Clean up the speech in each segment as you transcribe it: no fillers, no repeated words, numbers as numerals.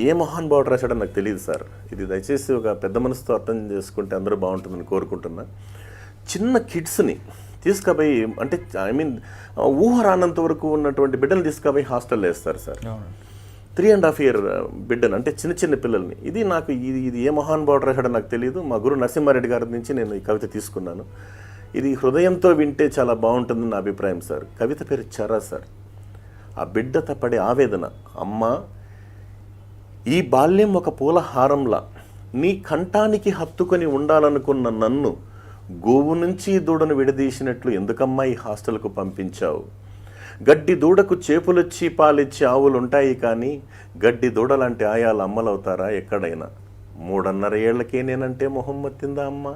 ఏ మహానుభావుడు రాశాడో నాకు తెలియదు సార్. ఇది దయచేసి ఒక పెద్ద మనసుతో అర్థం చేసుకుంటే అందరూ బాగుంటుందని కోరుకుంటున్నా. చిన్న కిడ్స్ని తీసుకుపోయి, అంటే ఐ మీన్ ఊహ రానంత వరకు ఉన్నటువంటి బిడ్డలు తీసుకుపోయి హాస్టల్లో వేస్తారు సార్. 3.5 year బిడ్డను, అంటే చిన్న చిన్న పిల్లల్ని. ఇది నాకు ఇది ఏ మహానుభావుడు రాశాడో నాకు తెలియదు. మా గురు నరసింహారెడ్డి గారి నుంచి నేను ఈ కవిత తీసుకున్నాను. ఇది హృదయంతో వింటే చాలా బాగుంటుందని నా అభిప్రాయం సార్. కవిత పేరు చరా సార్. ఆ బిడ్డ పడే ఆవేదన, అమ్మా ఈ బాల్యం ఒక పూల హారంలా నీ కంఠానికి హత్తుకొని ఉండాలనుకున్న నన్ను గోవు నుంచి దూడను విడదీసినట్లు ఎందుకమ్మా ఈ హాస్టల్కు పంపించావు? గడ్డి దూడకు చేపులొచ్చి పాలిచ్చి ఆవులుంటాయి, కానీ గడ్డి దూడలాంటి ఆయాలు అమ్మలవుతారా ఎక్కడైనా? 3.5 ఏళ్లకే నేనంటే మొహం మత్తిందా అమ్మ?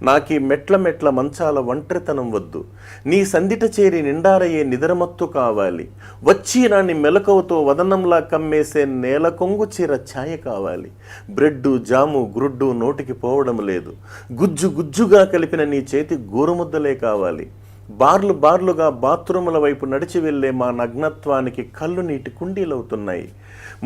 నాకీ మెట్ల మంచాల ఒంటరితనం వద్దు, నీ సందిట చేరి నిండారయ్యే నిద్రమత్తు కావాలి. వచ్చి నాని మెలకువతో వదనంలా కమ్మేసే నేల కొంగు చీర ఛాయ కావాలి. బ్రెడ్డు జాము గ్రుడ్డు నోటికి పోవడం లేదు, గుజ్జుగా కలిపిన నీ చేతి గోరుముద్దలే కావాలి. బార్లుగా బాత్రూముల వైపు నడిచి వెళ్లే మా నగ్నత్వానికి కళ్ళు నీటి కుండీలవుతున్నాయి.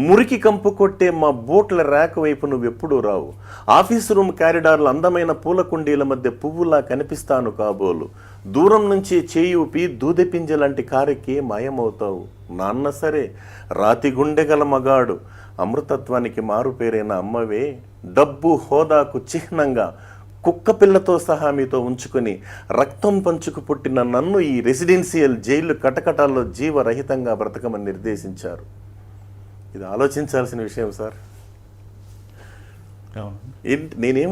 మురికి కంపు కొట్టే మా బోట్ల ర్యాక్ వైపు నువ్వెప్పుడూ రావు. ఆఫీస్ రూమ్ కారిడార్లు అందమైన పూల కుండీల మధ్య పువ్వులా కనిపిస్తాను కాబోలు. దూరం నుంచి చేయూపి దూదెపింజలాంటి కారెక్కి మాయమవుతావు. నాన్న సరే రాతి గుండెగల మగాడు, అమృతత్వానికి మారు పేరైన అమ్మవే, డబ్బు హోదాకు చిహ్నంగా కుక్క పిల్లతో సహా మీతో ఉంచుకొని రక్తం పంచుకు పుట్టిన నన్ను ఈ రెసిడెన్షియల్ జైలు కటకటాల్లో జీవరహితంగా బ్రతకమని నిర్దేశించారు. ఇది ఆలోచించాల్సిన విషయం సార్. నేనేం